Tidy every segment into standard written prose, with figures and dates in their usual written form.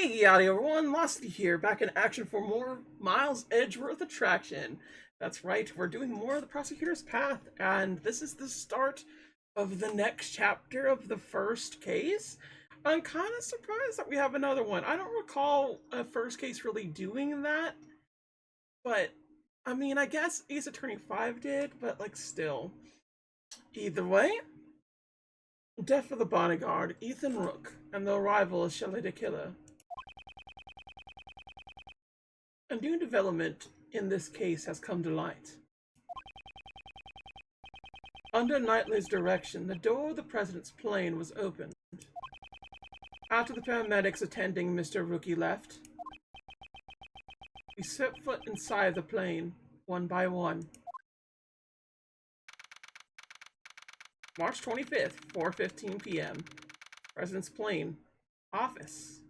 Hey, howdy everyone, Losty here, back in action for more Miles Edgeworth Attraction. That's right, we're doing more of the Prosecutor's Path, and this is the start of the next chapter of the first case. I'm kind of surprised that we have another one. I don't recall a first case really doing that, but, I mean, I guess Ace Attorney 5 did, but, like, still. Either way, death of the bodyguard, Ethan Rook, and the arrival of Shelly De Killer. A new development in this case has come to light. Under Knightley's direction, the door of the President's plane was opened. After the paramedics attending Mr. Rookie left, we set foot inside the plane, one by one. March 25th, 4:15 p.m. President's plane. Office.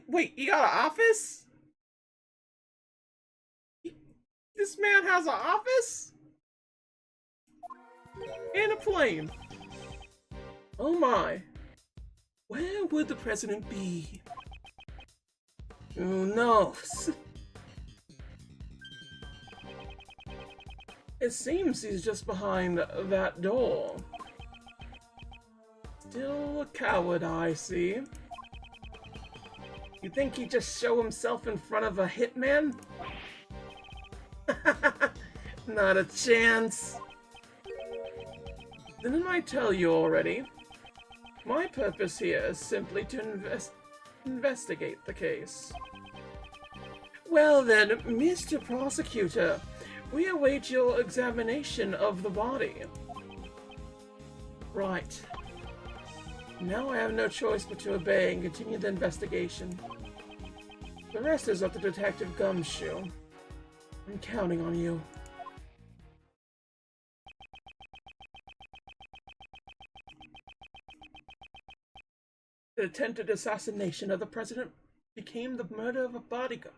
Wait, you got an office? This man has an office? And a plane. Oh my. Where would the president be? Who knows? It seems he's just behind that door. Still a coward, I see. You think he'd just show himself in front of a hitman? Not a chance. Didn't I tell you already? My purpose here is simply to investigate the case. Well then, Mr. Prosecutor, we await your examination of the body. Right. Now I have no choice but to obey and continue the investigation. The rest is up to Detective Gumshoe. I'm counting on you. The attempted assassination of the president became the murder of a bodyguard.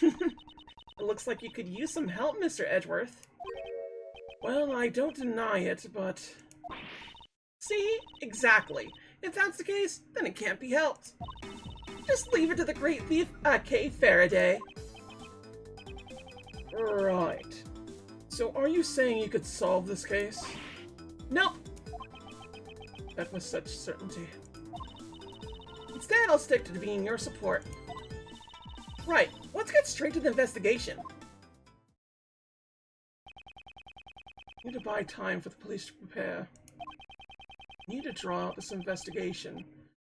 It looks like you could use some help, Mr. Edgeworth. Well, I don't deny it, but... See? Exactly. If that's the case, then it can't be helped. Just leave it to the great thief, Kay Faraday. Right. So are you saying you could solve this case? Nope. That was such certainty. Instead, I'll stick to being your support. Right, let's get straight to the investigation. Need to buy time for the police to prepare. Need to draw out this investigation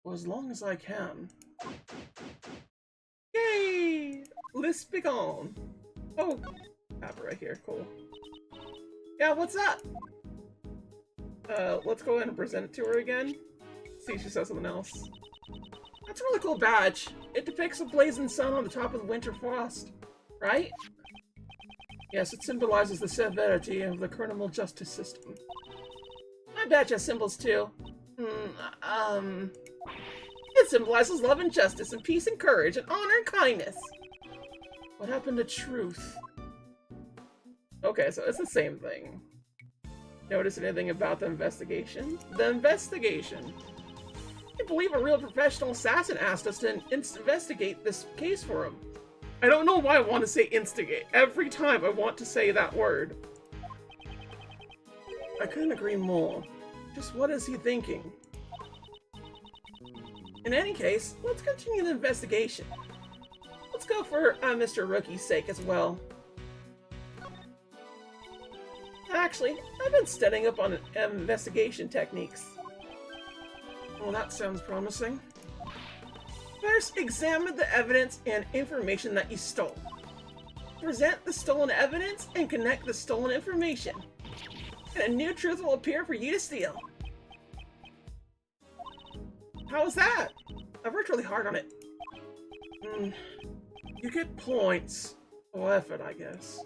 for as long as I can. Yay! List begone. Oh, have it right here. Cool. Yeah, what's up? Let's go ahead and present it to her again. See if she says something else. That's a really cool badge. It depicts a blazing sun on the top of the winter frost, right? Yes, it symbolizes the severity of the criminal justice system. My badge has symbols too. It symbolizes love and justice and peace and courage and honor and kindness. What happened to truth? Okay, so it's the same thing. Notice anything about the investigation? The investigation. I believe a real professional assassin asked us to investigate this case for him. I don't know why I want to say instigate. Every time I want to say that word. I couldn't agree more. Just what is he thinking? In any case, let's continue the investigation. Let's go for Mr. Rookie's sake as well. Actually, I've been studying up on investigation techniques. Well, that sounds promising. First, examine the evidence and information that you stole. Present the stolen evidence and connect the stolen information. And a new truth will appear for you to steal. How was that? I've worked really hard on it. You get points. Or effort, I guess.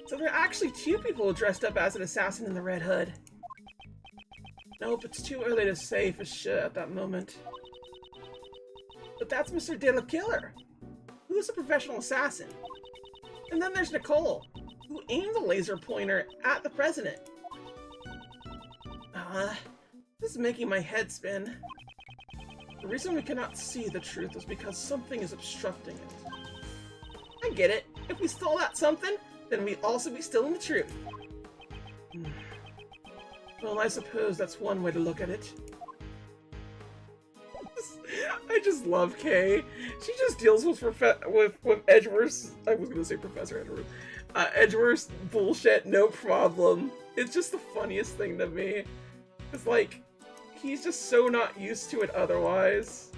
So there are actually two people dressed up as an assassin in the Red Hood. Nope, it's too early to say for sure at that moment. But that's Mr. De Killer, who's a professional assassin. And then there's Nicole, who aimed the laser pointer at the president. This is making my head spin. The reason we cannot see the truth is because something is obstructing it. I get it. If we stole that something, then we'd also be stealing the truth. Well, I suppose that's one way to look at it. I just love Kay. She just deals with Edgeworth's, I was gonna say Professor Edgeworth, Edgeworth's bullshit, no problem. It's just the funniest thing to me. It's like, he's just so not used to it otherwise.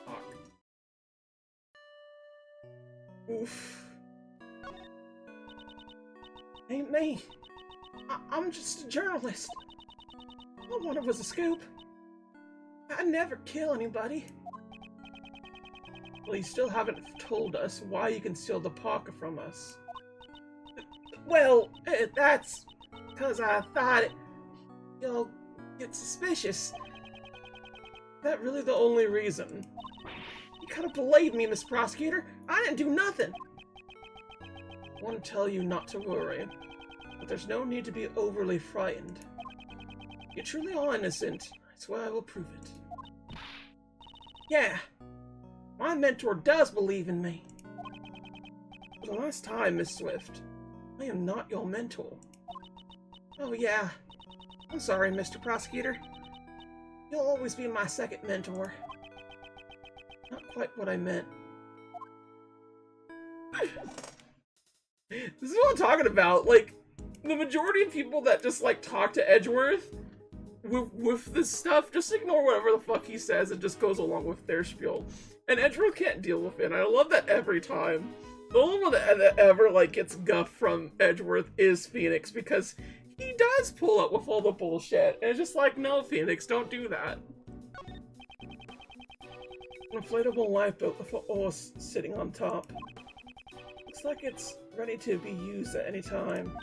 Fuck. Oof. Ain't me. I'm just a journalist. All one of us a scoop. I never kill anybody. Well, you still haven't told us why you can steal the pocket from us. Well, that's because I thought you'll get suspicious. Is that really the only reason? You kind of believed me, Miss Prosecutor. I didn't do nothing. I want to tell you not to worry, but there's no need to be overly frightened. You're truly all innocent. I swear I will prove it. Yeah, my mentor does believe in me. For the last time, Miss Swift, I am not your mentor. Oh yeah, I'm sorry, Mr. Prosecutor. You'll always be my second mentor. Not quite what I meant. This is what I'm talking about. Like, the majority of people that just, like, talk to Edgeworth with this stuff, just ignore whatever the fuck he says and just goes along with their spiel. And Edgeworth can't deal with it, and I love that every time. The only one that ever, like, gets guff from Edgeworth is Phoenix, because he does pull up with all the bullshit, and it's just like, no, Phoenix, don't do that. An inflatable lifeboat with an horse sitting on top. Looks like it's ready to be used at any time.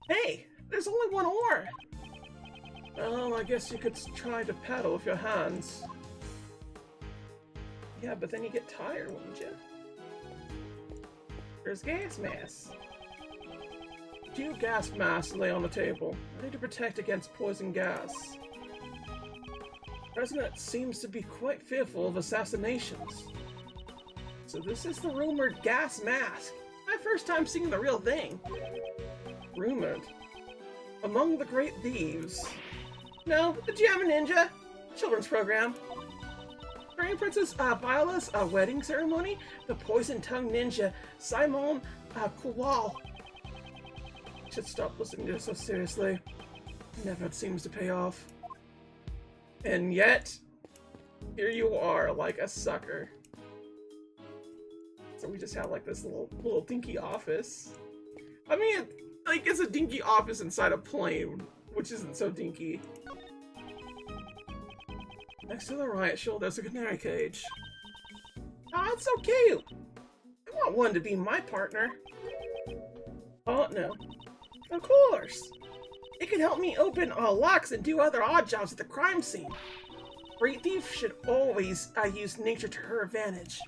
Hey, there's only one oar! Well, I guess you could try to paddle with your hands. Yeah, but then you get tired, wouldn't you? There's gas masks. 2 gas masks lay on the table, ready to protect against poison gas. The President seems to be quite fearful of assassinations. So this is the rumored gas mask. My first time seeing the real thing. Rumored. Among the great thieves. No, the Jamma Ninja children's program. During Princess Viola's wedding ceremony, the poison-tongued ninja Simon Kowal. Should stop listening to it so seriously. Never seems to pay off. And yet, here you are, like a sucker. So we just have like this little dinky office. I mean, like, it's a dinky office inside a plane, which isn't so dinky. Next to the riot shield, there's a canary cage. Ah, it's so cute! I want one to be my partner. Oh, no. Of course! It can help me open locks and do other odd jobs at the crime scene. Great thief should always use nature to her advantage.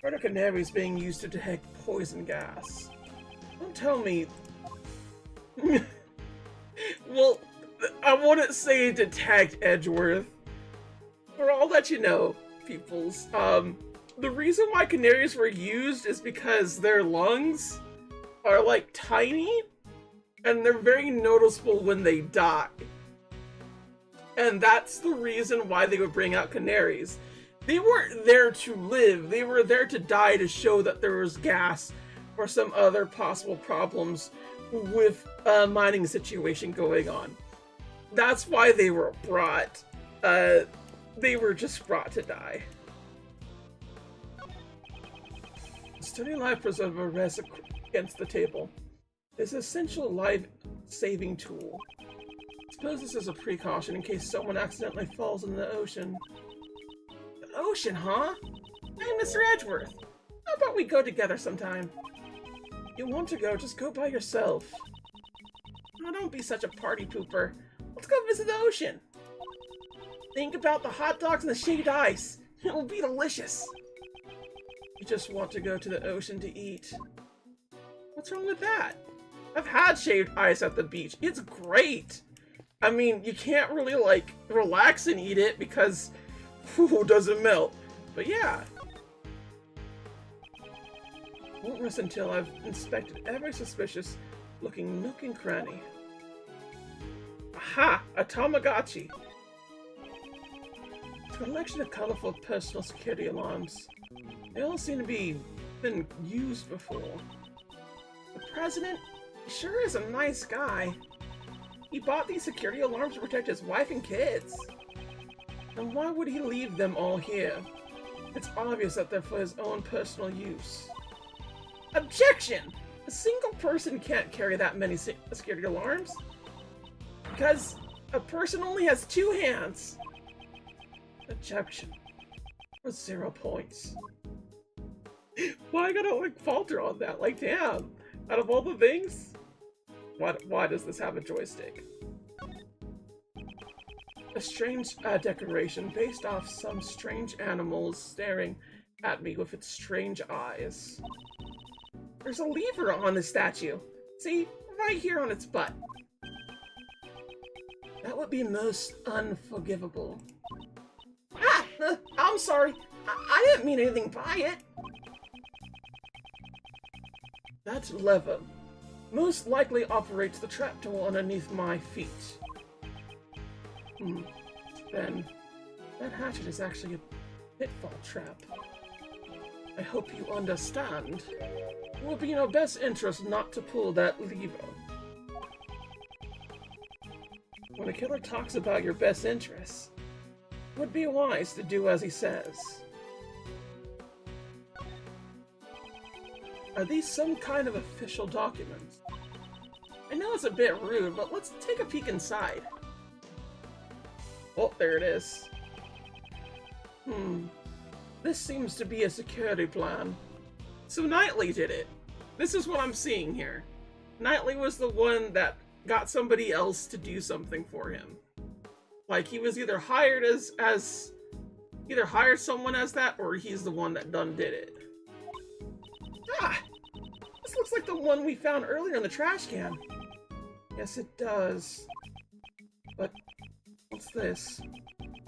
Murder canary is being used to detect poison gas. Don't tell me... Well, I wouldn't say detect, Edgeworth. For all that you know, peoples, the reason why canaries were used is because their lungs are, like, tiny, and they're very noticeable when they die. And that's the reason why they would bring out canaries. They weren't there to live, they were there to die to show that there was gas or some other possible problems with a mining situation going on. That's why they were brought. They were just brought to die. Study life preserver rests against the table. It's an essential life-saving tool. Suppose this is a precaution in case someone accidentally falls in the ocean. The ocean, huh? Hey, Mr. Edgeworth. How about we go together sometime? If you want to go, just go by yourself. Oh, don't be such a party pooper. Let's go visit the ocean. Think about the hot dogs and the shaved ice. It will be delicious. You just want to go to the ocean to eat. What's wrong with that? I've had shaved ice at the beach. It's great. I mean, you can't really, like, relax and eat it because, whew, doesn't melt. But yeah. Won't rest until I've inspected every suspicious-looking nook and cranny. Aha! A Tamagotchi. It's a collection of colorful personal security alarms. They all seem to be been used before. The president sure is a nice guy. He bought these security alarms to protect his wife and kids. And why would he leave them all here? It's obvious that they're for his own personal use. Objection! A single person can't carry that many security alarms. Because a person only has 2 hands. Objection. For 0 points. Why I gotta, like, falter on that? Like, damn. Out of all the things? Why does this have a joystick? A strange decoration based off some strange animals staring at me with its strange eyes. There's a lever on the statue. See? Right here on its butt. That would be most unforgivable. Ah! I'm sorry. I didn't mean anything by it. That lever most likely operates the trapdoor underneath my feet. Then, that hatchet is actually a pitfall trap. I hope you understand. It will be in our best interest not to pull that lever. When a killer talks about your best interests, it would be wise to do as he says. Are these some kind of official documents? I know it's a bit rude, but let's take a peek inside. Oh, there it is. This seems to be a security plan. So Knightley did it. This is what I'm seeing here. Knightley was the one that got somebody else to do something for him. Like, he was either hired either hired someone as that, or he's the one that done did it. Ah! This looks like the one we found earlier in the trash can. Yes, it does. But what's this?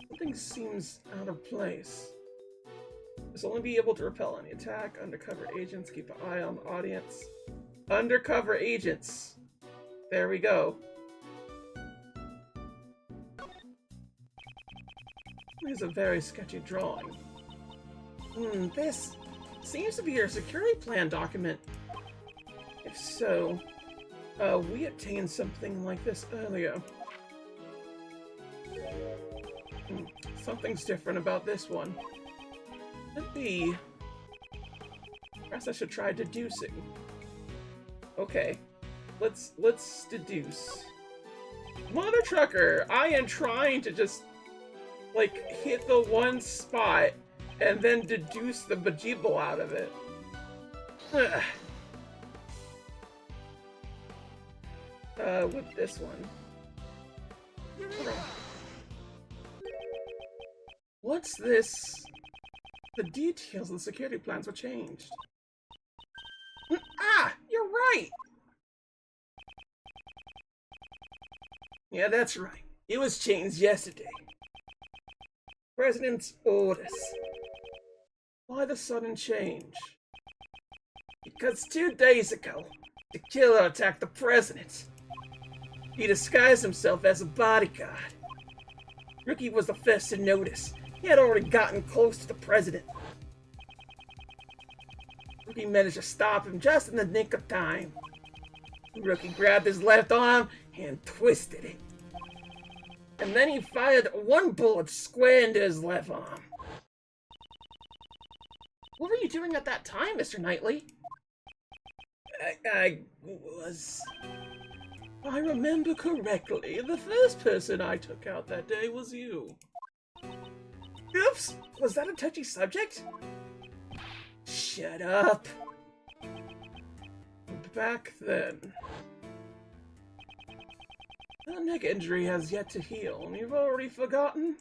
Something seems out of place. This will only be able to repel any attack. Undercover agents, keep an eye on the audience. Undercover agents. There we go. Here's a very sketchy drawing. This seems to be your security plan document. If so, we obtained something like this earlier. Something's different about this one. Could be. Perhaps I should try deducing. Okay, let's deduce. Mother trucker, I am trying to just like hit the one spot and then deduce the bejeeble out of it. With this one. What's this? The details of the security plans were changed. Ah! You're right! Yeah, that's right. It was changed yesterday. President's orders. Why the sudden change? Because 2 days ago, the killer attacked the president. He disguised himself as a bodyguard. Rookie was the first to notice. He had already gotten close to the president. Rookie managed to stop him just in the nick of time. Rookie grabbed his left arm and twisted it. And then he fired 1 bullet square into his left arm. What were you doing at that time, Mr. Knightley? I remember correctly, the first person I took out that day was you. Oops! Was that a touchy subject? Shut up. Back then. The neck injury has yet to heal, and you've already forgotten?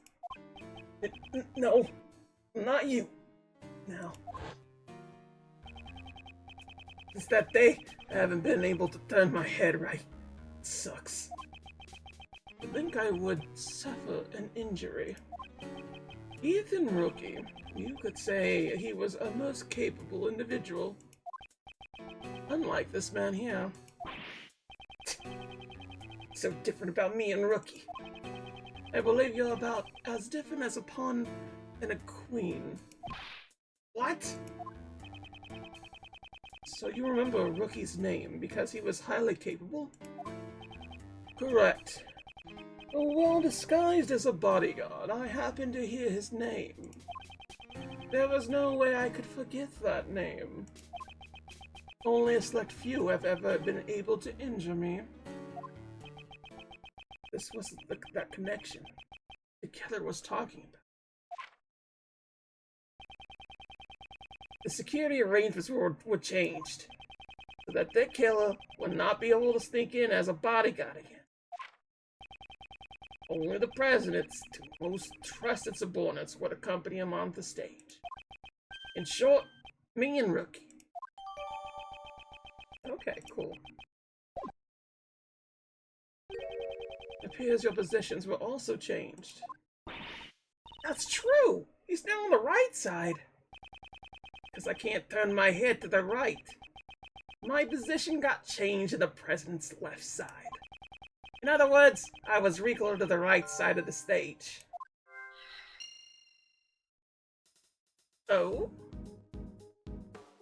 No, not you. Now. It's that they haven't been able to turn my head right. It sucks. I think I would suffer an injury. Ethan Rookie, you could say he was a most capable individual. Unlike this man here. So different about me and Rookie. I believe you're about as different as a pawn and a queen. What? So you remember Rookie's name because he was highly capable? Correct. While disguised as a bodyguard, I happened to hear his name. There was no way I could forget that name. Only a select few have ever been able to injure me. This was that connection the killer was talking about. The security arrangements were changed so that the killer would not be able to sneak in as a bodyguard again. Only the president's two most trusted subordinates would accompany him on the stage. In short, me and Rookie. Okay, cool. It appears your positions were also changed. That's true! He's now on the right side. Because I can't turn my head to the right. My position got changed to the president's left side. In other words, I was recalled to the right side of the stage. Oh?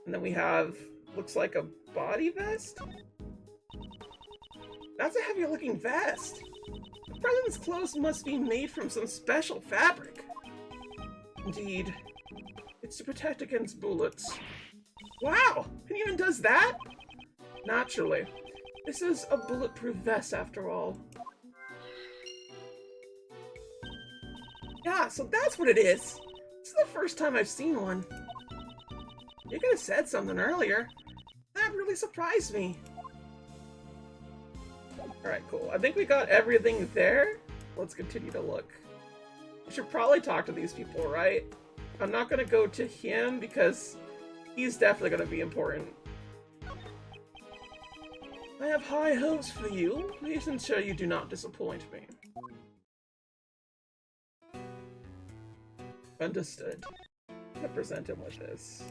And then we have, looks like a body vest? That's a heavy looking vest. The president's clothes must be made from some special fabric. Indeed. It's to protect against bullets. Wow! It even does that? Naturally. This is a bulletproof vest after all. Yeah, so that's what it is. This is the first time I've seen one. You could have said something earlier. That really surprised me. Alright, cool. I think we got everything there. Let's continue to look. We should probably talk to these people, right? I'm not gonna go to him because he's definitely gonna be important. I have high hopes for you. Please ensure you do not disappoint me. Understood. I'm gonna present him with this.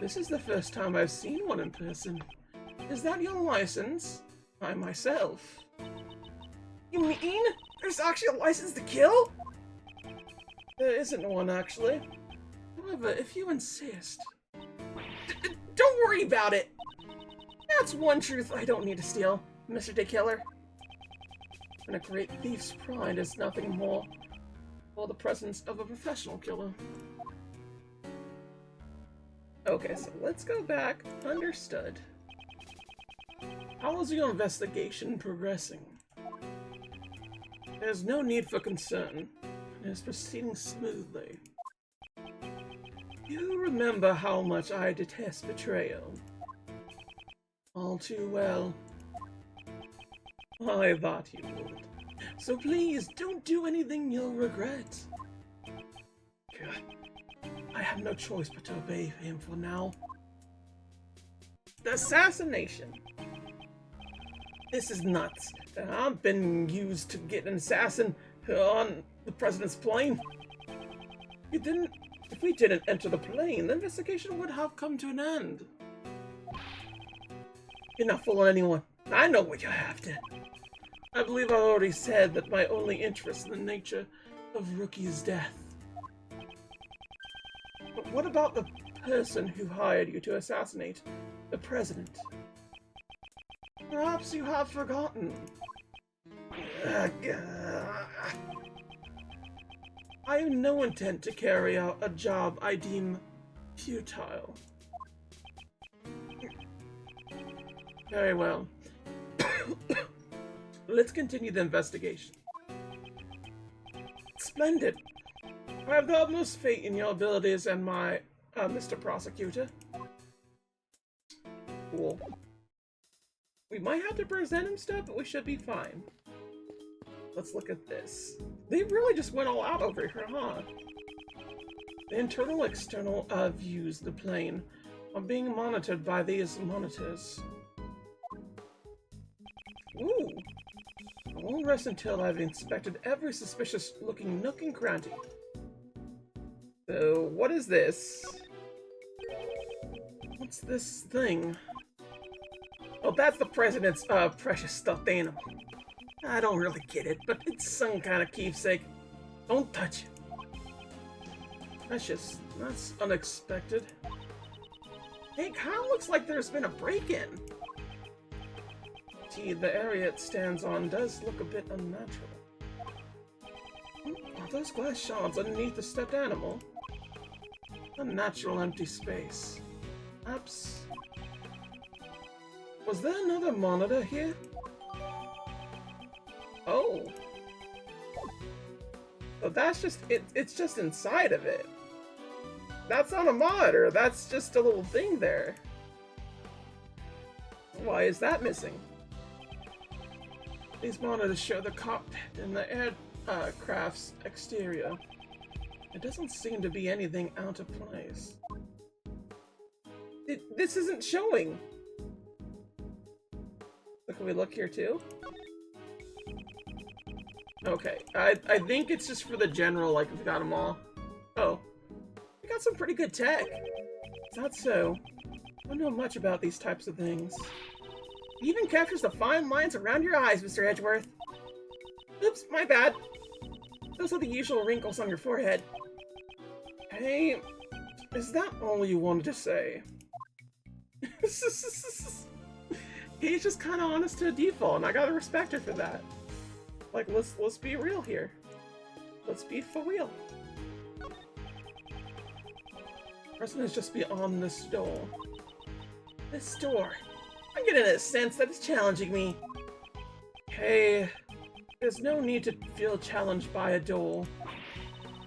This is the first time I've seen one in person. Is that your license? I myself. You mean there's actually a license to kill? There isn't one, actually. However, if you insist... Don't worry about it! That's one truth I don't need to steal, Mr. De Killer. And a great thief's pride is nothing more for the presence of a professional killer. Okay, so let's go back. Understood. How is your investigation progressing? There's no need for concern. It is proceeding smoothly. You remember how much I detest betrayal. All too well. I thought you would. So please, don't do anything you'll regret. God, I have no choice but to obey him for now. The assassination. This is nuts. I've been used to get an assassin on the president's plane. If we didn't enter the plane, the investigation would have come to an end. You're not fooling anyone. I know what you're after. I believe I already said that my only interest in the nature of Rookie's death. But what about the person who hired you to assassinate the president? Perhaps you have forgotten. I have no intent to carry out a job I deem futile. Very well. Let's continue the investigation. Splendid. I have the utmost faith in your abilities and my, Mr. Prosecutor. Cool. We might have to present him stuff, but we should be fine. Let's look at this. They really just went all out over here, huh? The internal external views of the plane I'm being monitored by these monitors. Ooh. I won't rest until I've inspected every suspicious-looking nook and cranny. So, what is this? What's this thing? Oh, that's the president's, precious stuffed animal. I don't really get it, but it's some kind of keepsake. Don't touch it. That's unexpected. Hey, it kinda looks like there's been a break-in. Gee, the area it stands on does look a bit unnatural. Are those glass shards underneath the stuffed animal? Unnatural empty space. Perhaps... Was there another monitor here? Oh. So that's just... It's just inside of it. That's not a monitor, that's just a little thing there. Why is that missing? These monitors show the cockpit and the aircraft's exterior. It doesn't seem to be anything out of place. This isn't showing! So can we look here too? Okay, I think it's just for the general, like, we got them all. Oh. We got some pretty good tech. Is that so? I don't know much about these types of things. It even captures the fine lines around your eyes, Mr. Edgeworth. Oops, my bad. Those are the usual wrinkles on your forehead. Hey, is that all you wanted to say? He's just kind of honest to a default, and I gotta respect her for that. Like, let's be real here. Let's be for real. Person is just beyond this door. This door. I'm getting a sense that it's challenging me. Hey, there's no need to feel challenged by a door.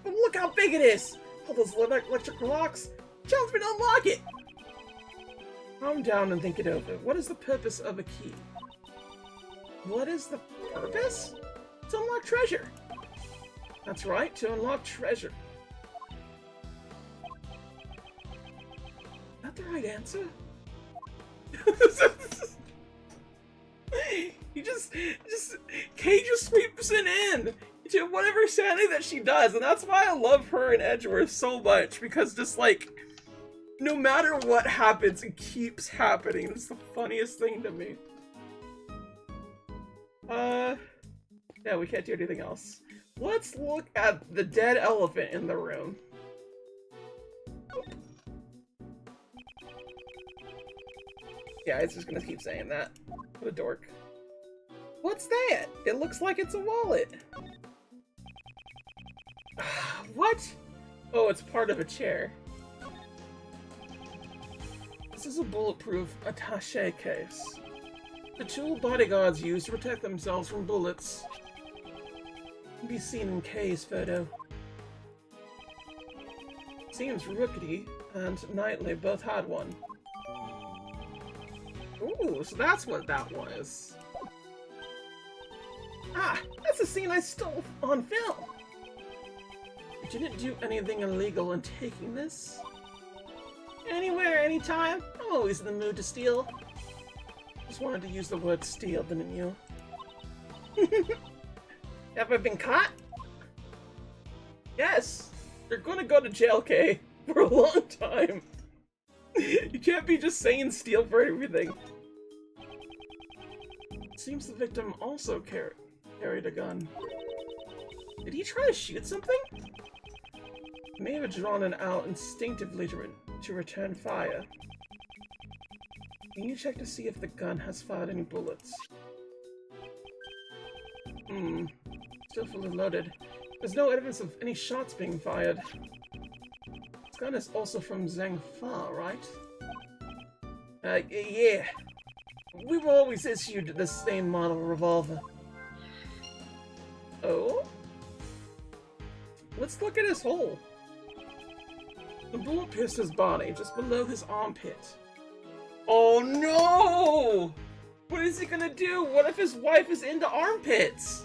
But look how big it is! All those electric locks! Challenge me to unlock it! Calm down and think it over. What is the purpose of a key? What is the purpose? To unlock treasure! That's right, to unlock treasure. Is that the right answer? Kay just sweeps it in to whatever sanity that she does, and that's why I love her and Edgeworth so much, because just like, no matter what happens, it keeps happening. It's the funniest thing to me. Yeah, we can't do anything else. Let's look at the dead elephant in the room. Yeah, it's just gonna keep saying that. What a dork. What's that? It looks like it's a wallet. What? Oh, it's part of a chair. This is a bulletproof attaché case. The tool bodyguards use to protect themselves from bullets. Can be seen in Kay's photo. Seems Rookedy and Knightley both had one. Ooh, so that's what that was. Ah, that's the scene I stole on film! You didn't do anything illegal in taking this? Anywhere, anytime, I'm always in the mood to steal. Just wanted to use the word steal, didn't you? Have I been caught? Yes! You're gonna go to jail, Kay, for a long time. You can't be just saying steal for everything. It seems the victim also carried a gun. Did he try to shoot something? He may have drawn it out instinctively to return fire. Can you check to see if the gun has fired any bullets? Still fully loaded. There's no evidence of any shots being fired. This gun is also from Zhang Fa, right? Yeah. We were always issued the same model revolver. Oh? Let's look at his hole. The bullet pierced his body, just below his armpit. Oh no! What is he gonna do? What if his wife is into armpits?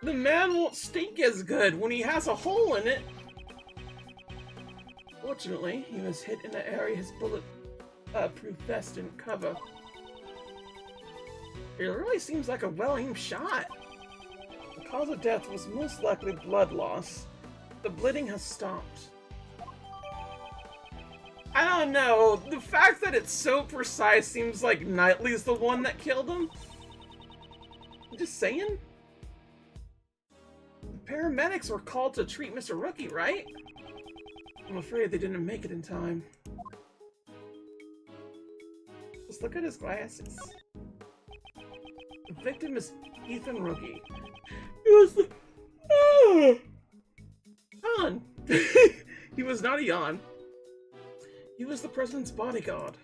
The man won't stink as good when he has a hole in it. Fortunately, he was hit in the area his bullet-proof vest didn't cover. It really seems like a well-aimed shot. The cause of death was most likely blood loss. The bleeding has stopped. I don't know. The fact that it's so precise seems like Knightley's the one that killed him. I'm just saying. The paramedics were called to treat Mr. Rookie, right? I'm afraid they didn't make it in time. Just look at his glasses. The victim is Ethan Rookie. He was the... Jan! He was not a Jan. He was the president's bodyguard.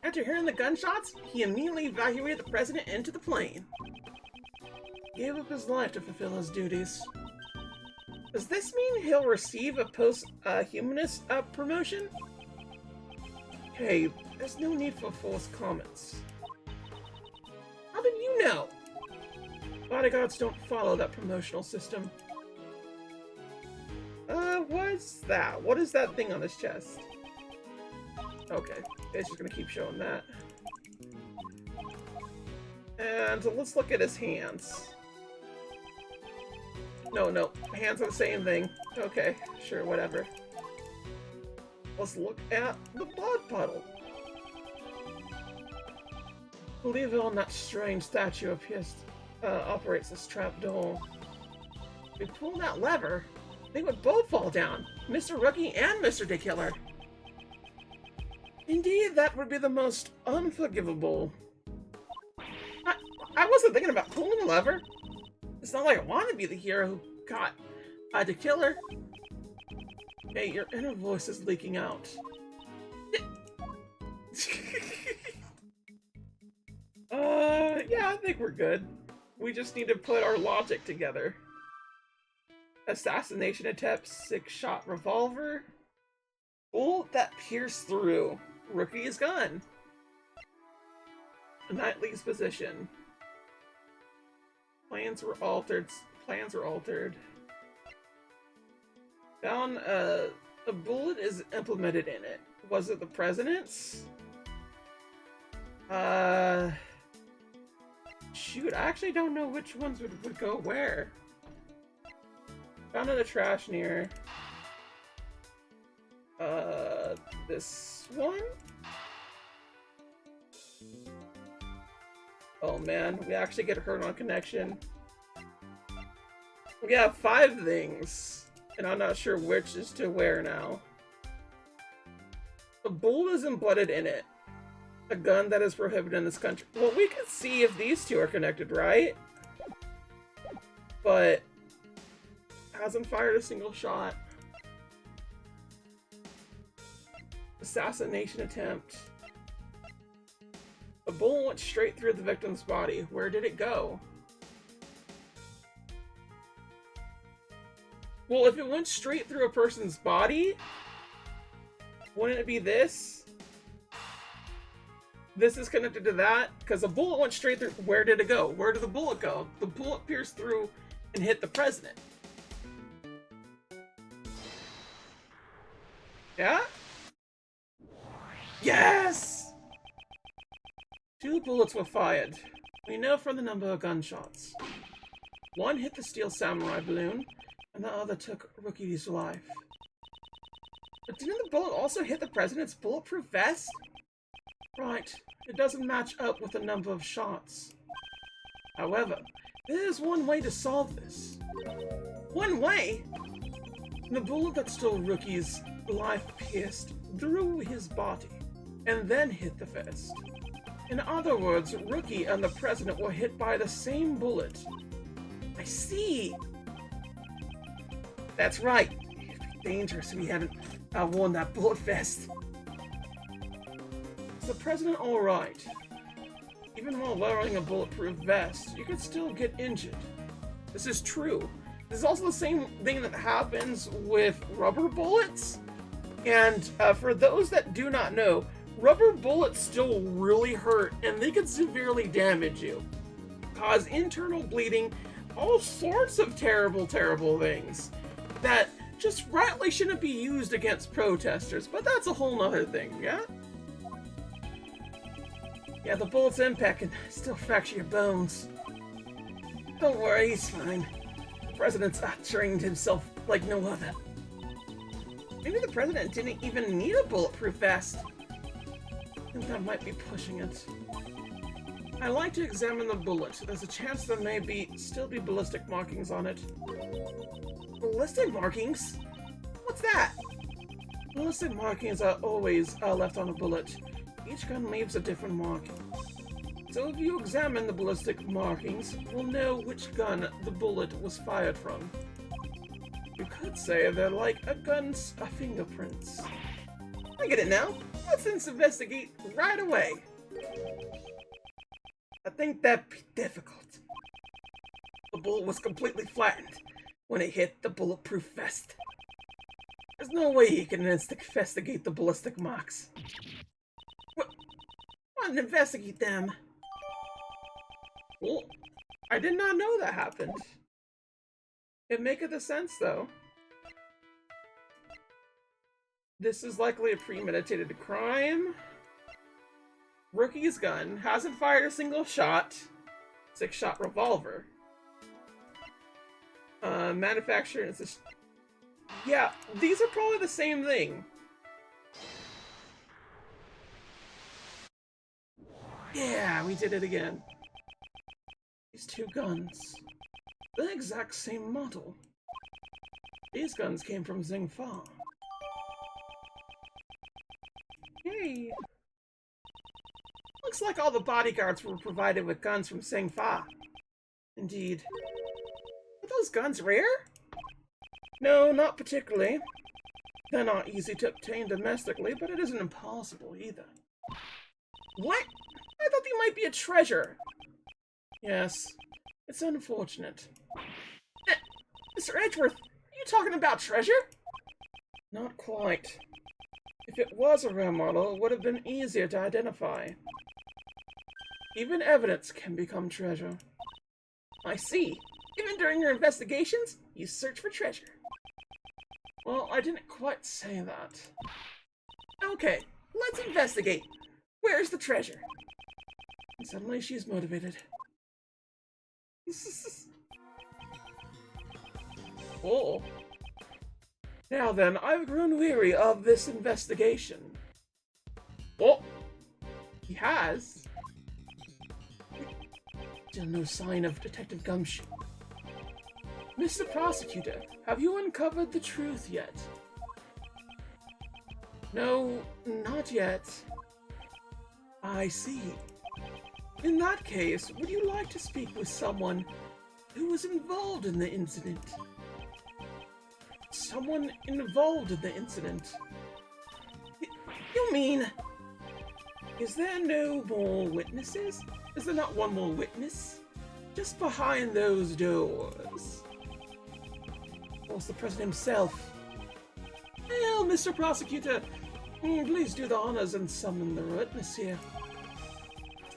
After hearing the gunshots, he immediately evacuated the president into the plane. He gave up his life to fulfill his duties. Does this mean he'll receive a post-humanist promotion? Hey, there's no need for false comments. How did you know? Bodyguards don't follow that promotional system. What's that? What is that thing on his chest? Okay, it's just gonna keep showing that. And let's look at his hands. No, hands are the same thing. Okay, sure, whatever. Let's look at the blood puddle. Believe it or not, strange statue appears operates this trapdoor. If we pull that lever, they would both fall down. Mr. Rookie and Mr. De Killer. Indeed, that would be the most unforgivable. I wasn't thinking about pulling the lever. It's not like I want to be the hero who got De Killer. Hey, your inner voice is leaking out. Yeah, I think we're good. We just need to put our logic together. Assassination attempt, 6-shot revolver. Bullet that pierced through Rookie's gun. Knightley's position. Plans were altered. Found a bullet is implemented in it. Was it the president's? Shoot, I actually don't know which ones would go where. Found in the trash near this one? Oh man, we actually get hurt on connection. We have 5 things, and I'm not sure which is to where now. A bullet is embedded in it. A gun that is prohibited in this country. Well, we can see if these two are connected, right? But hasn't fired a single shot. Assassination attempt. A bullet went straight through the victim's body. Where did it go? Well, if it went straight through a person's body, wouldn't it be this? This is connected to that, because a bullet went straight through. Where did it go? Where did the bullet go? The bullet pierced through and hit the president. Yeah? Yes! 2 bullets were fired. We know from the number of gunshots. One hit the steel samurai balloon, and the other took Rookie's life. But didn't the bullet also hit the president's bulletproof vest? Right, it doesn't match up with the number of shots. However, there is one way to solve this. One way? The bullet that stole Rookie's life pierced through his body, and then hit the vest. In other words, Rookie and the president were hit by the same bullet. I see! That's right. It'd be dangerous if we hadn't worn that bullet vest. Is the president alright? Even while wearing a bulletproof vest, you could still get injured. This is true. This is also the same thing that happens with rubber bullets. And for those that do not know, rubber bullets still really hurt, and they can severely damage you. Cause internal bleeding, all sorts of terrible, terrible things that just rightly shouldn't be used against protesters, but that's a whole nother thing, yeah? Yeah, the bullet's impact can still fracture your bones. Don't worry, he's fine. The president's trained himself like no other. Maybe the president didn't even need a bulletproof vest. I think that might be pushing it. I like to examine the bullet. There's a chance there may still be ballistic markings on it. Ballistic markings? What's that? Ballistic markings are always left on a bullet. Each gun leaves a different marking. So if you examine the ballistic markings, we'll know which gun the bullet was fired from. You could say they're like a gun's fingerprints. I get it now. Let's investigate right away. I think that'd be difficult. The bullet was completely flattened when it hit the bulletproof vest. There's no way you can investigate the ballistic marks. What? I want to investigate them. Well, I did not know that happened. It maketh a sense, though. This is likely a premeditated crime. Rookie's gun hasn't fired a single shot. 6-shot revolver. Manufacturer is this. Yeah, these are probably the same thing. Yeah, we did it again. These two guns. The exact same model. These guns came from Zingfa. Hey. Looks like all the bodyguards were provided with guns from Zingfa. Indeed. Are those guns rare? No, not particularly. They're not easy to obtain domestically, but it isn't impossible either. What? I thought they might be a treasure. Yes, it's unfortunate. Mr. Edgeworth, are you talking about treasure? Not quite. If it was a rare model, it would have been easier to identify. Even evidence can become treasure. I see. Even during your investigations, you search for treasure. Well, I didn't quite say that. Okay, let's investigate. Where's the treasure? And suddenly she's motivated. Oh. Now then, I've grown weary of this investigation. Oh! He has. Still no sign of Detective Gumshoe. Mr. Prosecutor, have you uncovered the truth yet? No, not yet. I see. In that case, would you like to speak with someone who was involved in the incident? Someone involved in the incident? You mean... Is there no more witnesses? Is there not one more witness? Just behind those doors. Of course, the president himself. Well, Mr. Prosecutor, please do the honors and summon the witness here.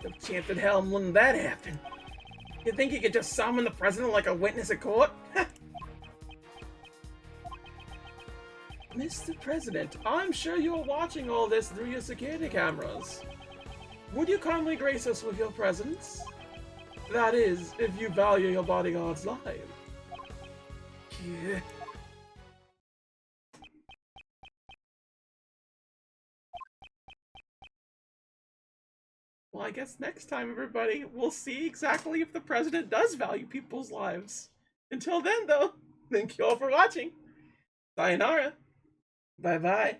No chance in hell wouldn't that happen. You think you could just summon the president like a witness at court? Mr. President, I'm sure you're watching all this through your security cameras. Would you kindly grace us with your presence? That is, if you value your bodyguard's life. Yeah. Well, I guess next time, everybody, we'll see exactly if the president does value people's lives. Until then, though, thank you all for watching. Sayonara. Bye-bye.